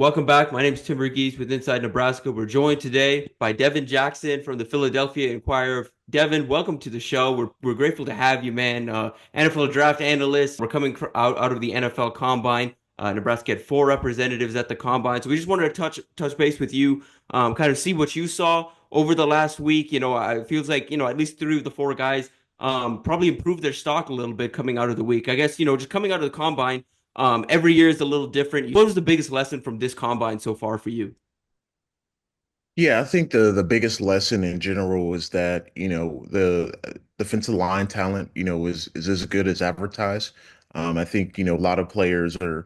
Welcome back. My name is Tim Verghese with Inside Nebraska. We're joined today by Devin Jackson from the Philadelphia Inquirer. Devin, welcome to the show. We're grateful to have you, man. NFL draft analyst. We're coming out of the NFL Combine. Nebraska had four representatives at the Combine, so we just wanted to touch base with you, kind of see what you saw over the last week. It feels like at least three of the four guys probably improved their stock a little bit coming out of the week. I guess just coming out of the Combine. Every year is a little different. What was the biggest lesson from this combine so far for you? Yeah, I think the biggest lesson in general is that, the defensive line talent, is as good as advertised. I think, a lot of players are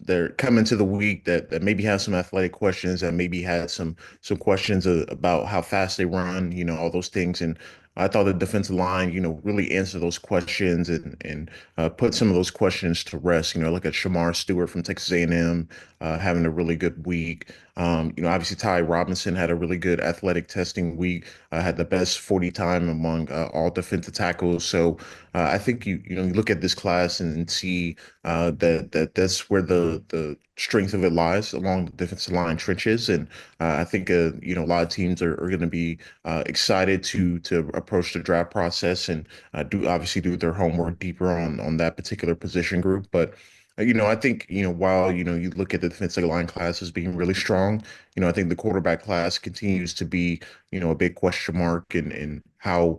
they're coming to the week that maybe have some athletic questions, that maybe had some questions about how fast they run, all those things. And I thought the defensive line, really answered those questions and put some of those questions to rest. Look at Shamar Stewart from Texas A&M having a really good week. Obviously Ty Robinson had a really good athletic testing week, had the best 40 time among all defensive tackles. So I think you look at this class and see that's where the strength of it lies along the defensive line trenches. And I think a lot of teams are going to be excited to approach the draft process and do their homework deeper on that particular position group. But I think, while, you look at the defensive line class as being really strong, I think the quarterback class continues to be, a big question mark and how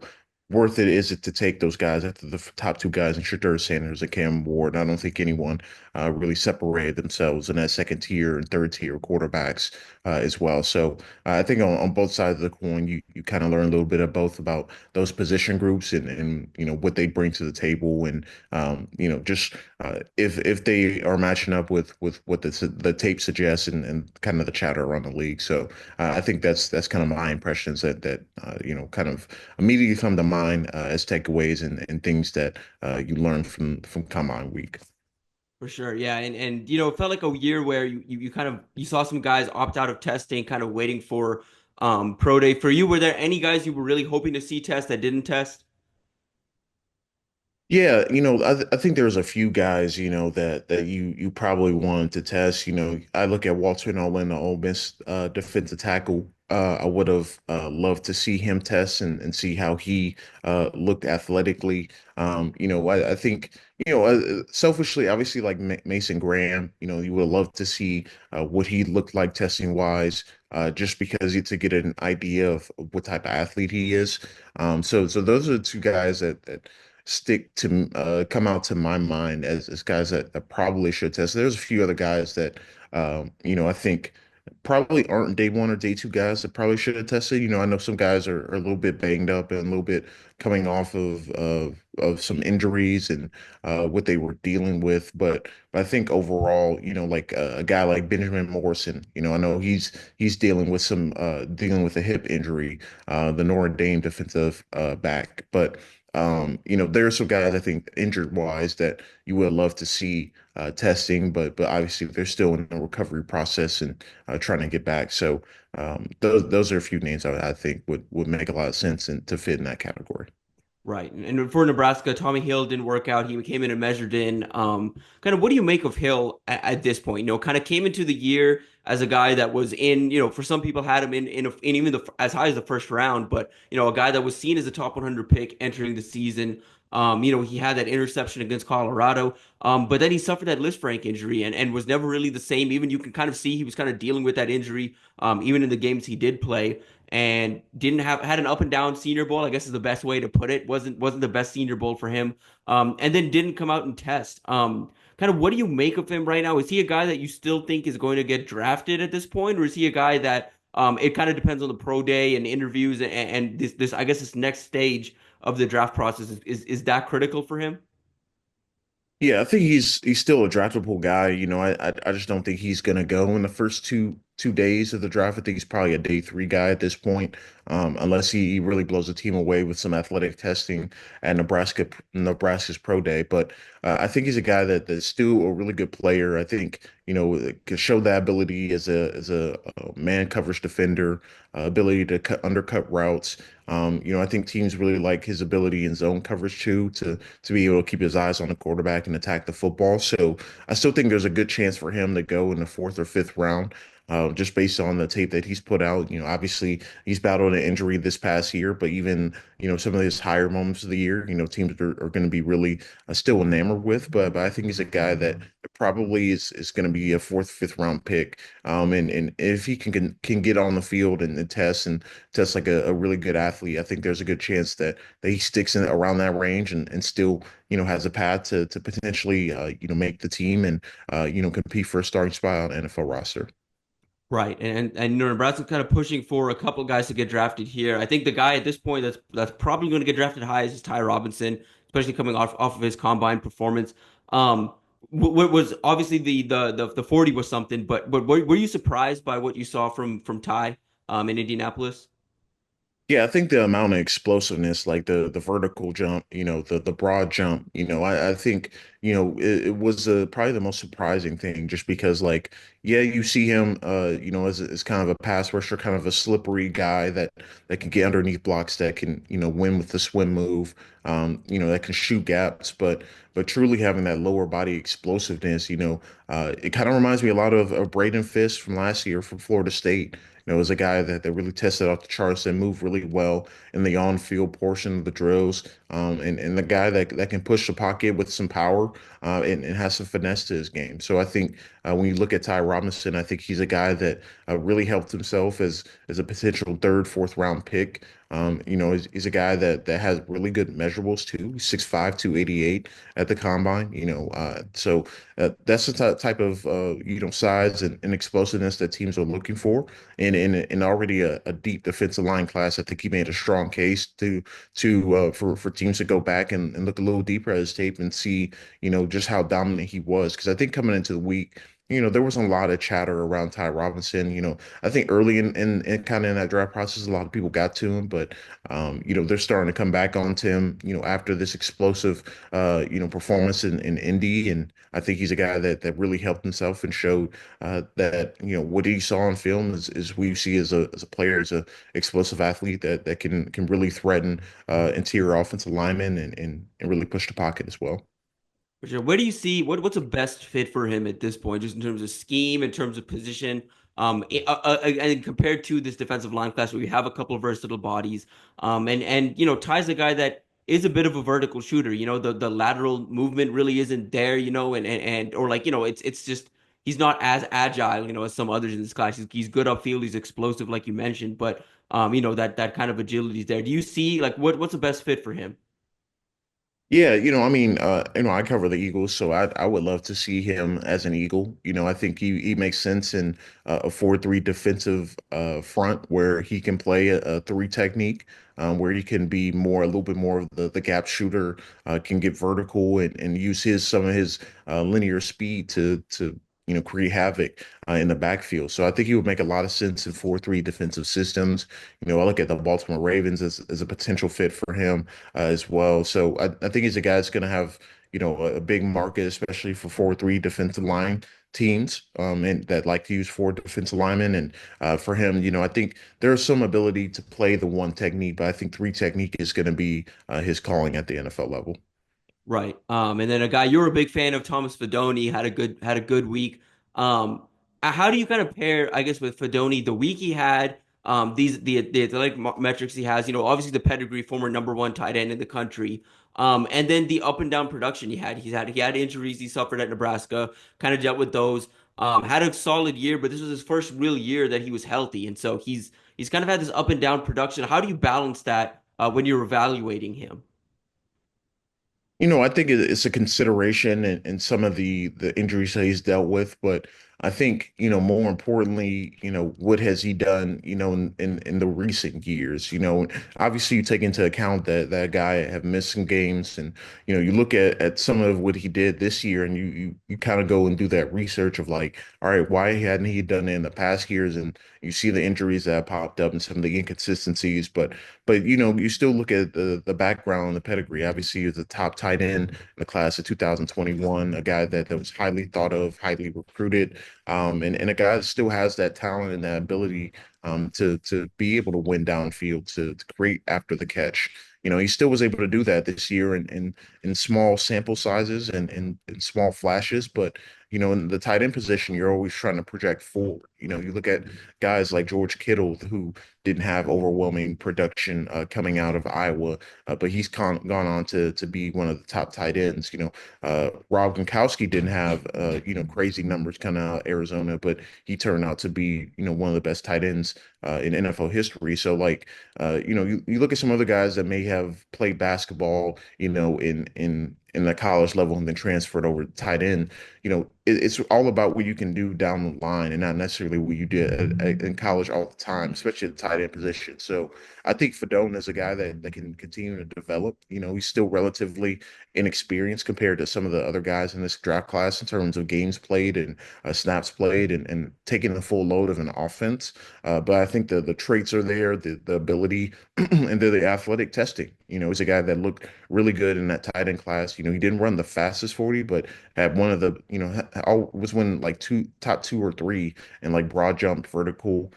worth it is it to take those guys after the top two guys in Shadur Sanders and Cam Ward. I don't think anyone really separated themselves in that second tier and third tier quarterbacks as well. So I think on both sides of the coin, you kind of learn a little bit of both about those position groups and what they bring to the table and just if they are matching up with what the tape suggests and kind of the chatter around the league. So I think that's kind of my impressions that kind of immediately come to mind as takeaways and things that you learn from Combine Week. For sure, yeah, and it felt like a year where you kind of you saw some guys opt out of testing, kind of waiting for pro day. For you, were there any guys you were really hoping to see test that didn't test? Yeah, I think there's a few guys, that you probably wanted to test. I look at Walter Nolan, the Ole Miss defensive tackle. I would have loved to see him test and see how he looked athletically. I think, selfishly, obviously, like Mason Graham, you would love to see what he looked like testing wise, just because to get an idea of what type of athlete he is. So those are the two guys that stick to come out to my mind as guys that probably should test. There's a few other guys that I think probably aren't day one or day two guys that probably should have tested. I know some guys are a little bit banged up and a little bit coming off of some injuries and what they were dealing with. But I think overall, like a guy like Benjamin Morrison, I know he's dealing with a hip injury, the Notre Dame defensive back. But there are some guys I think injured wise that you would love to see testing, but obviously they're still in the recovery process and trying to get back. So those are a few names I think would make a lot of sense and to fit in that category. Right. And for Nebraska, Tommy Hill didn't work out. He came in and measured in. Kind of what do you make of Hill at this point? Kind of came into the year as a guy that was in, for some people had him in even as high as the first round, but a guy that was seen as a top 100 pick entering the season. He had that interception against Colorado, but then he suffered that Lisfranc injury and was never really the same. Even you can kind of see he was kind of dealing with that injury, even in the games he did play and didn't have had an up and down Senior Bowl. I guess is the best way to put it. Wasn't the best Senior Bowl for him. And then didn't come out and test. Kind of what do you make of him right now? Is he a guy that you still think is going to get drafted at this point, or is he a guy that it kind of depends on the pro day and interviews and this I guess this next stage of the draft process is that critical for him? Yeah, I think he's still a draftable guy. I just don't think he's gonna go in the first two days of the draft. I think he's probably a day three guy at this point, unless he really blows the team away with some athletic testing at Nebraska's pro day. But I think he's a guy that's still a really good player. I think can show that ability as a man coverage defender, ability to undercut routes. I think teams really like his ability in zone coverage too, to be able to keep his eyes on the quarterback and attack the football. So I still think there's a good chance for him to go in the fourth or fifth round. Just based on the tape that he's put out, obviously he's battled an injury this past year, but even, some of his higher moments of the year, teams are going to be really still enamored with. But I think he's a guy that probably is going to be a fourth, fifth round pick. And if he can get on the field and test like a really good athlete, I think there's a good chance that he sticks in around that range and still, has a path to potentially, make the team and, compete for a starting spot on the NFL roster. Right, and Nebraska's kind of pushing for a couple guys to get drafted here. I think the guy at this point that's probably going to get drafted high is Ty Robinson, especially coming off of his combine performance. Um, what was obviously the 40 was something, but were you surprised by what you saw from Ty in Indianapolis? Yeah, I think the amount of explosiveness, like the vertical jump, the broad jump, I think, it was probably the most surprising thing just because like, yeah, you see him, as kind of a pass rusher, kind of a slippery guy that can get underneath blocks, that can, win with the swim move, that can shoot gaps, but truly having that lower body explosiveness, it kind of reminds me a lot of Braden Fisk from last year from Florida State. Is a guy that really tested out the charts and moved really well in the on-field portion of the drills. And the guy that can push the pocket with some power and has some finesse to his game. So I think when you look at Ty Robinson, I think he's a guy that really helped himself as a potential third, fourth round pick. He's a guy that has really good measurables too. He's 6'5", 288 at the combine. So that's the type of size and explosiveness that teams are looking for. And already a deep defensive line class, I think he made a strong case for teams to go back and look a little deeper at his tape and see, just how dominant he was. Because I think coming into the week, there was a lot of chatter around Ty Robinson. I think early in kind of in that draft process, a lot of people got to him, but they're starting to come back onto him, after this explosive performance in Indy. And I think he's a guy that really helped himself and showed that what he saw on film is who you see as a player, as a explosive athlete that can really threaten interior offensive linemen and really push the pocket as well. For sure. Where do you see what's a best fit for him at this point, just in terms of scheme, in terms of position, and compared to this defensive line class where we have a couple of versatile bodies, and Ty's a guy that is a bit of a vertical shooter. The lateral movement really isn't there. And or like it's just he's not as agile, as some others in this class. He's good upfield, he's explosive, like you mentioned, but that kind of agility is there. Do you see like what's the best fit for him? Yeah, I mean, I cover the Eagles, so I would love to see him as an Eagle. I think he makes sense in a 4-3 defensive front where he can play a three technique, where he can be a little bit more of the gap shooter, can get vertical and use some of his linear speed to create havoc in the backfield. So I think he would make a lot of sense in 4-3 defensive systems. I look at the Baltimore Ravens as a potential fit for him as well. So I think he's a guy that's going to have, a big market, especially for 4-3 defensive line teams, and that like to use four defensive linemen. And for him, I think there's some ability to play the one technique, but I think three technique is going to be his calling at the NFL level. Right. And then a guy you're a big fan of, Thomas Fidone, had a good week. How do you kind of pair, I guess, with Fidone the week he had, the athletic metrics he has, obviously the pedigree, former number one tight end in the country, and then the up and down production he had. He had injuries he suffered at Nebraska, kind of dealt with those. Had a solid year, but this was his first real year that he was healthy, and so he's kind of had this up and down production. How do you balance that when you're evaluating him? I think it's a consideration and some of the injuries that he's dealt with, but I think, more importantly, what has he done, in the recent years? Obviously you take into account that guy have missed some games and, you look at some of what he did this year and you kind of go and do that research of like, all right, why hadn't he done it in the past years? And you see the injuries that have popped up and some of the inconsistencies, but you still look at the background, the pedigree. Obviously, he was a top tight end in the class of 2021, a guy that was highly thought of, highly recruited. and a guy that still has that talent and that ability to be able to win downfield, to create after the catch. He still was able to do that this year in small sample sizes and in small flashes. But in the tight end position, you're always trying to project forward. You look at guys like George Kittle, who didn't have overwhelming production coming out of Iowa, but he's gone on to be one of the top tight ends. Rob Gronkowski didn't have crazy numbers coming out of Arizona, but he turned out to be one of the best tight ends in NFL history. So like you look at some other guys that may have played basketball, in the college level and then transferred over to tight end. It's all about what you can do down the line and not necessarily what you did in college all the time, especially at the tight end position. So I think Fidone is a guy that can continue to develop. He's still relatively inexperienced compared to some of the other guys in this draft class in terms of games played and snaps played and taking the full load of an offense. But I think the traits are there, the ability, and the athletic testing. He's a guy that looked really good in that tight end class. He didn't run the fastest 40, but had one of the, was winning like top two or three and like broad jump, vertical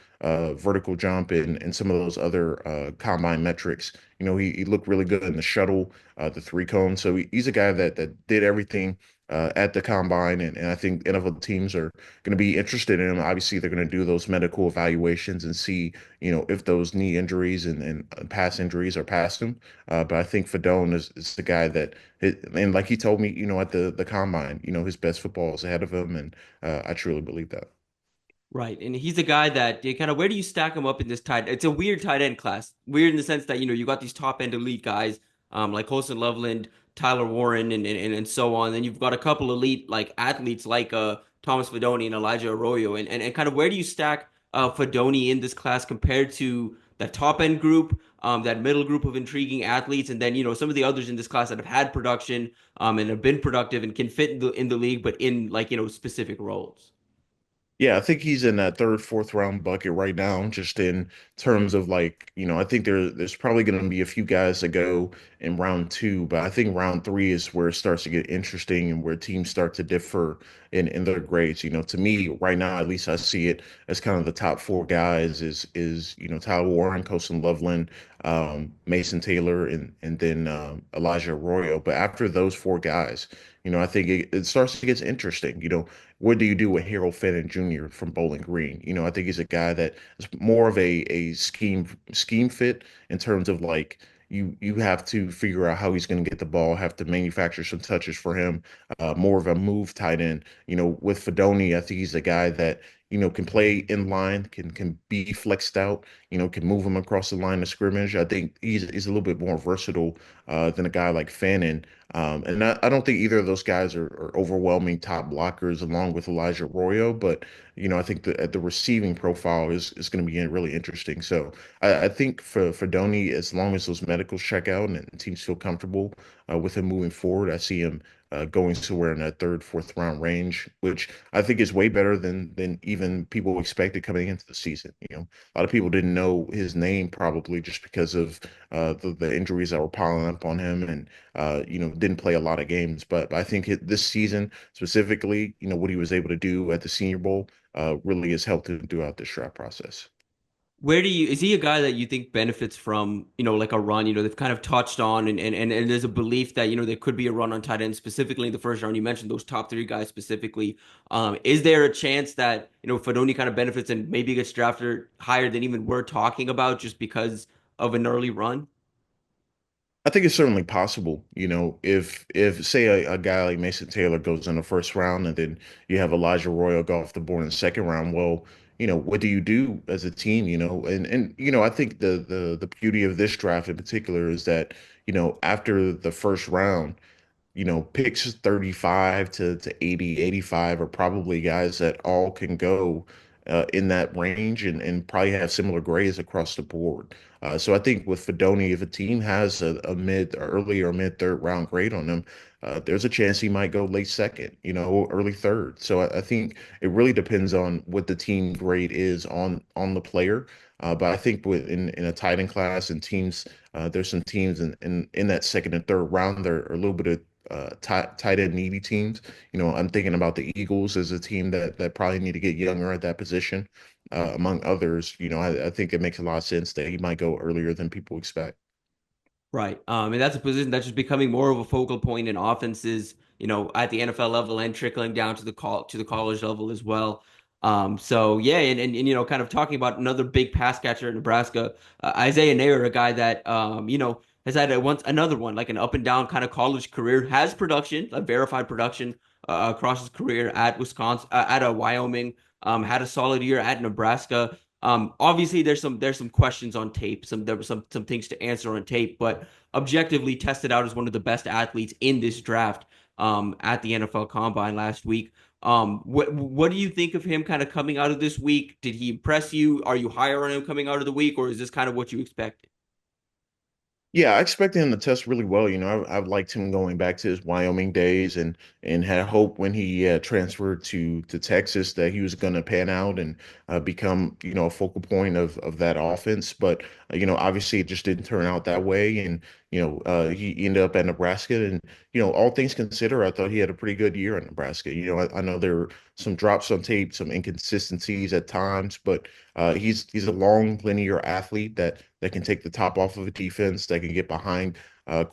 jump, and some of those other combine metrics. He looked really good in the shuttle, the three cone. So he's a guy that did everything at the combine, and I think NFL teams are going to be interested in him. Obviously, they're going to do those medical evaluations and see, if those knee injuries and past injuries are past him. But I think Fedone is the guy that, and like he told me, at the combine, his best football is ahead of him, and I truly believe that. Right. And he's a guy that you kind of where do you stack him up in this tight? It's a weird tight end class. Weird in the sense that, you got these top end elite guys, like Colson Loveland, Tyler Warren, and so on. Then you've got a couple elite like athletes like Thomas Fidone and Elijah Arroyo. And kind of where do you stack Fidone in this class compared to that top end group, that middle group of intriguing athletes, and then, some of the others in this class that have had production, and have been productive and can fit in the league, but in like, specific roles. Yeah, I think he's in that third, fourth round bucket right now, just in terms of like, I think there's probably going to be a few guys that go in round two, but I think round three is where it starts to get interesting and where teams start to differ in their grades. To me, right now, at least I see it as kind of the top four guys is Tyler Warren, Colson Loveland, Mason Taylor, and then Elijah Arroyo. But after those four guys, I think it starts to get interesting. What do you do with Harold Fenton Jr. from Bowling Green? I think he's a guy that is more of a scheme fit in terms of like you have to figure out how he's going to get the ball, have to manufacture some touches for him, more of a move tight end. With Fedoni, I think he's a guy that can play in line, can be flexed out, can move him across the line of scrimmage. I think he's a little bit more versatile than a guy like Fannin. And I don't think either of those guys are overwhelming top blockers along with Elijah Arroyo, but I think the receiving profile is going to be really interesting. So I think for Doney, as long as those medicals check out and teams feel comfortable with him moving forward, I see him going somewhere in that third, fourth round range, which I think is way better than even people expected coming into the season. A lot of people didn't know his name probably just because of the injuries that were piling up on him and didn't play a lot of games. But I think this season specifically, what he was able to do at the Senior Bowl really has helped him throughout this draft process. Where do you is he a guy that you think benefits from, like a run? They've kind of touched on and there's a belief that, there could be a run on tight end, specifically in the first round. You mentioned those top three guys specifically. Is there a chance that, Fedoni kind of benefits and maybe gets drafted higher than even we're talking about just because of an early run? I think it's certainly possible, if say a guy like Mason Taylor goes in the first round and then you have Elijah Royal go off the board in the second round, well, what do you do as a team, And I think the beauty of this draft in particular is that, after the first round, picks 35 to 80, 85 are probably guys that all can go in that range and probably have similar grades across the board. So I think with Fedoni, if a team has a early or mid third round grade on them, there's a chance he might go late second, early third. So I think it really depends on what the team grade is on the player. But I think in a tight end class and teams, there's some teams in that second and third round that are a little bit tight end needy teams. I'm thinking about the Eagles as a team that probably need to get younger at that position, among others. I think it makes a lot of sense that he might go earlier than people expect. Right. And that's a position that's just becoming more of a focal point in offenses, at the NFL level and trickling down to the college level as well. So yeah, and kind of talking about another big pass catcher in Nebraska, Isaiah Neyor, a guy that has had another one like an up and down kind of college career, has production, like verified production across his career at Wisconsin, at a Wyoming, had a solid year at Nebraska. Obviously, there's some questions on tape. There were some things to answer on tape, but objectively tested out as one of the best athletes in this draft at the NFL Combine last week. What do you think of him kind of coming out of this week? Did he impress you? Are you higher on him coming out of the week, or is this kind of what you expected? Yeah, I expected him to test really well. I've liked him going back to his Wyoming days, and had hope when he transferred to Texas that he was going to pan out and become a focal point of that offense. But obviously it just didn't turn out that way, and he ended up at Nebraska. And all things considered, I thought he had a pretty good year in Nebraska. I know there were some drops on tape, some inconsistencies at times, but he's a long linear athlete that can take the top off of a defense, that can get behind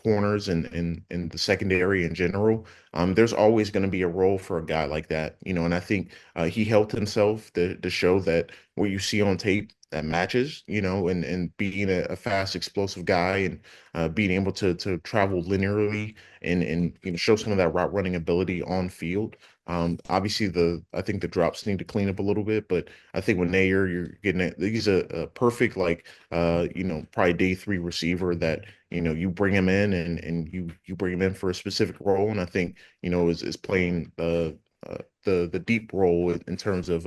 corners and the secondary in general. There's always going to be a role for a guy like that, and I think he helped himself to show that what you see on tape that matches, and being a fast, explosive guy, and being able to travel linearly and show some of that route running ability on field. Obviously, I think the drops need to clean up a little bit, but I think with Nayer, you're getting he's a perfect like probably day three receiver that you bring him in and you bring him in for a specific role, and I think is playing the deep role in terms of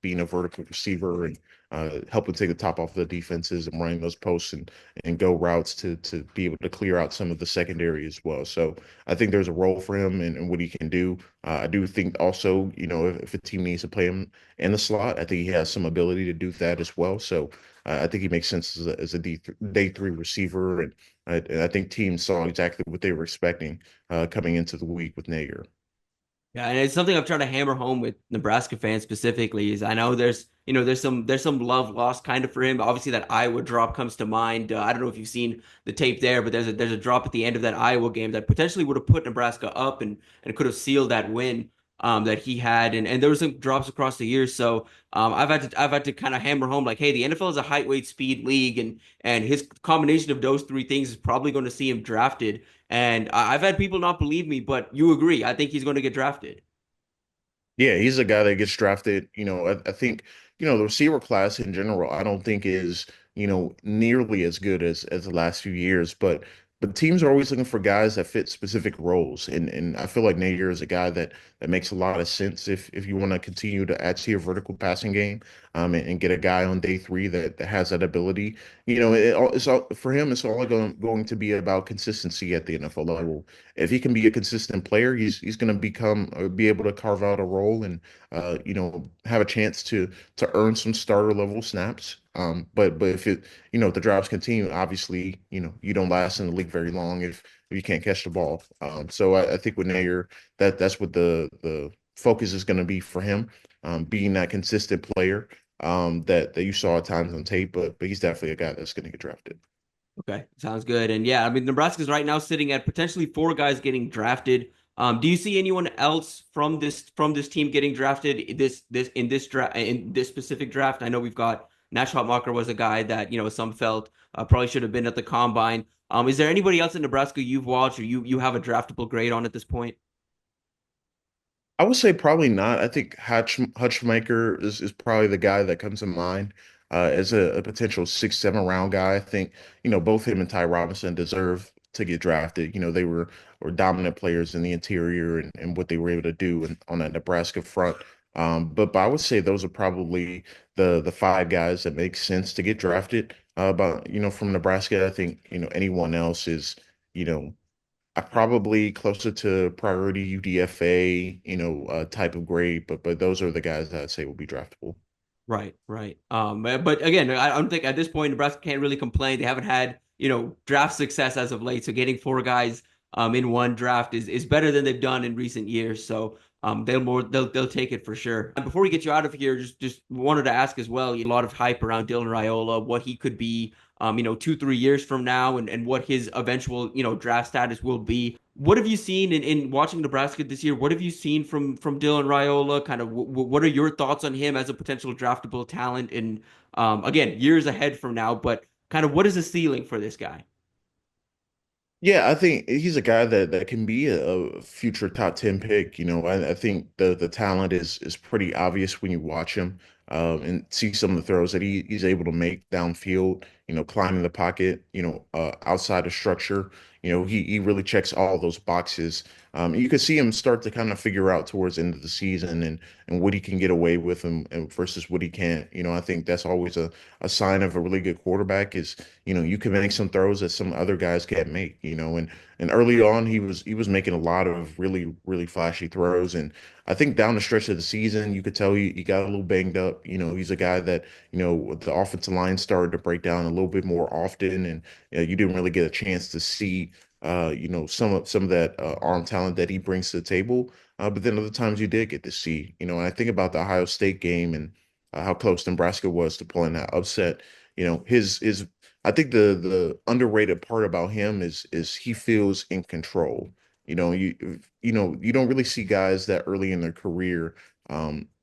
being a vertical receiver and helping take the top off the defenses and running those posts and go routes to be able to clear out some of the secondary as well. So I think there's a role for him and what he can do. I do think also, if a team needs to play him in the slot, I think he has some ability to do that as well. So I think he makes sense as a day three receiver, and I think teams saw exactly what they were expecting coming into the week with Nayer. Yeah, and it's something I've tried to hammer home with Nebraska fans specifically is I know there's some love lost kind of for him. Obviously, that Iowa drop comes to mind. I don't know if you've seen the tape there, but there's a drop at the end of that Iowa game that potentially would have put Nebraska up and could have sealed that win that he had. And there were some drops across the years. So I've had to kind of hammer home like, hey, the NFL is a height, weight, speed league, and his combination of those three things is probably going to see him drafted. And I've had people not believe me, but you agree. I think he's going to get drafted. Yeah, he's a guy that gets drafted. I think, the receiver class in general, I don't think is, nearly as good as the last few years, but teams are always looking for guys that fit specific roles. And I feel like Nader is a guy that makes a lot of sense if you want to continue to add to your vertical passing game, and get a guy on day three that has that ability. It's all for him, it's all going to be about consistency at the NFL level. If he can be a consistent player, he's going to be able to carve out a role and have a chance to earn some starter level snaps. But if the drops continue, obviously you don't last in the league very long if you can't catch the ball. So I think with Nayer, that's what the focus is going to be for him, being that consistent player that you saw at times on tape, but he's definitely a guy that's going to get drafted. Okay, sounds good. And yeah, I mean, Nebraska's right now sitting at potentially four guys getting drafted. Do you see anyone else from this team getting drafted in this specific draft? I know we've got Nash Hotmacher was a guy that some felt probably should have been at the combine. Is there anybody else in Nebraska you've watched or you have a draftable grade on at this point? I would say probably not. I think Hutchmaker is probably the guy that comes to mind as a potential 6, 7 round guy. I think both him and Ty Robinson deserve to get drafted. They were dominant players in the interior and what they were able to do on that Nebraska front. But I would say those are probably the five guys that make sense to get drafted. But from Nebraska, I think anyone else is you know I probably closer to priority UDFA, type of grade, but those are the guys that I'd say will be draftable. Right, right. But again, I don't think at this point Nebraska can't really complain. They haven't had, draft success as of late. So getting four guys in one draft is better than they've done in recent years. So they'll take it for sure. And before we get you out of here, just wanted to ask as well. A lot of hype around Dylan Raiola, what he could be, 2-3 years from now, and what his eventual draft status will be. What have you seen in watching Nebraska this year? What have you seen from Dylan Raiola? Kind of what are your thoughts on him as a potential draftable talent? And again, years ahead from now, but kind of what is the ceiling for this guy? Yeah, I think he's a guy that can be a future top 10 pick. I think the talent is pretty obvious when you watch him and see some of the throws that he's able to make downfield, climbing the pocket, outside of structure. He really checks all those boxes. You could see him start to kind of figure out towards the end of the season and what he can get away with and versus what he can't. I think that's always a sign of a really good quarterback is you can make some throws that some other guys can't make, and early on he was making a lot of really, really flashy throws. And I think down the stretch of the season, you could tell he got a little banged up. He's a guy that, the offensive line started to break down a little bit more often, and you didn't really get a chance to see some of that arm talent that he brings to the table. But then other times you did get to see, and I think about the Ohio State game and how close Nebraska was to pulling that upset. His I think the underrated part about him is he feels in control. You don't really see guys that early in their career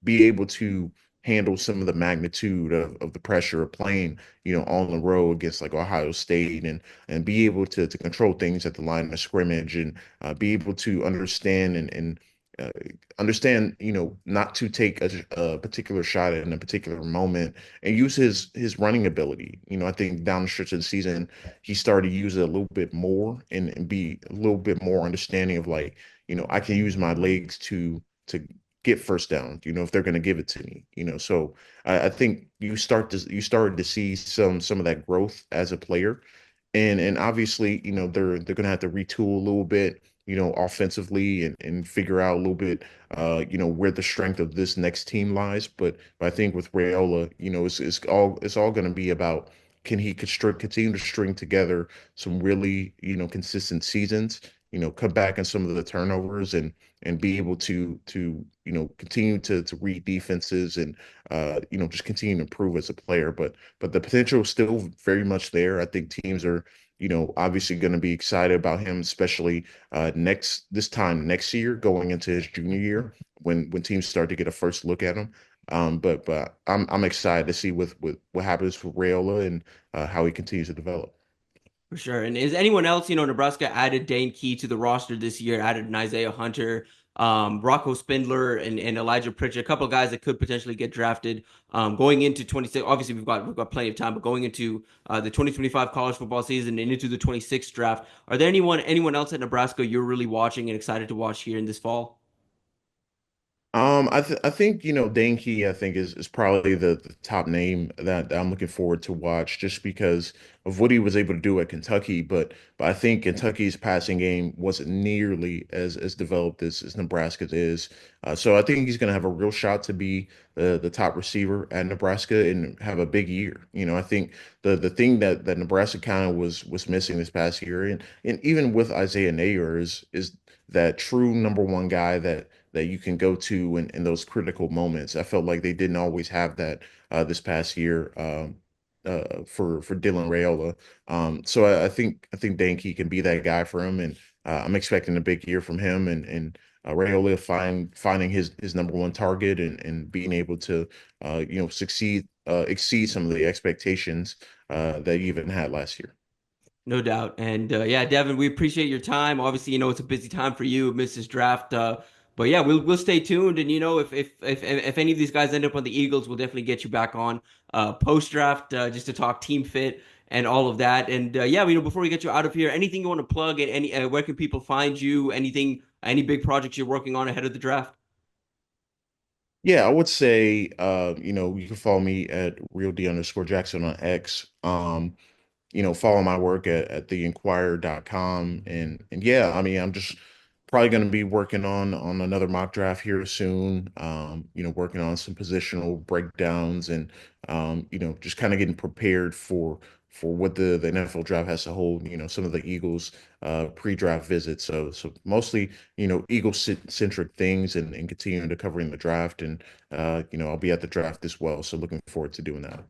be able to handle some of the magnitude of the pressure of playing, on the road against like Ohio State and be able to control things at the line of scrimmage and be able to understand and uh, understand, not to take a particular shot in a particular moment and use his running ability. I think down the stretch of the season, he started to use it a little bit more and be a little bit more understanding of like, I can use my legs to get first down, if they're going to give it to me, So I think you started to see some of that growth as a player, and obviously, they're gonna have to retool a little bit, offensively and figure out a little bit, where the strength of this next team lies. But I think with Rayola, it's all gonna be about can he continue to string together some really, consistent seasons, cut back on some of the turnovers and be able to continue to read defenses and just continue to improve as a player. But the potential is still very much there. I think teams are, obviously going to be excited about him, especially this time next year, going into his junior year, when teams start to get a first look at him. But I'm excited to see with what happens with Rayola and how he continues to develop. For sure. And is anyone else, Nebraska added Dane Key to the roster this year, added an Isaiah Hunter, Rocco Spindler, and Elijah Pritchett, a couple of guys that could potentially get drafted going into 26. Obviously, we've got plenty of time, but going into the 2025 college football season and into the 26th draft, are there anyone else at Nebraska you're really watching and excited to watch here in this fall? I think Dane Key, I think is probably the top name that I'm looking forward to watch just because of what he was able to do at Kentucky. But I think Kentucky's passing game wasn't nearly as developed as Nebraska's is. So I think he's going to have a real shot to be the top receiver at Nebraska and have a big year. I think the thing that Nebraska kind of was missing this past year, and even with Isaiah Neyor is that true number one guy that you can go to in those critical moments. I felt like they didn't always have that this past year, for Dylan Rayola. So I think Danke can be that guy for him, and I'm expecting a big year from him and Rayola finding his number one target and being able to exceed some of the expectations that he even had last year. No doubt. And yeah, Devin, we appreciate your time. Obviously, it's a busy time for you, Mrs. Draft. But yeah, we'll stay tuned. And if any of these guys end up on the Eagles, we'll definitely get you back on post draft just to talk team fit and all of that. And yeah, before we get you out of here, anything you want to plug? And any where can people find you? Anything, any big projects you're working on ahead of the draft? Yeah, I would say, you can follow me at real D_Jackson on X. Follow my work at theinquirer.com. And yeah, I mean, I'm just probably going to be working on another mock draft here soon. Working on some positional breakdowns and just kind of getting prepared for for what the NFL draft has to hold, some of the Eagles pre-draft visits. So mostly, Eagle centric things and continuing to covering the draft. And I'll be at the draft as well. So looking forward to doing that.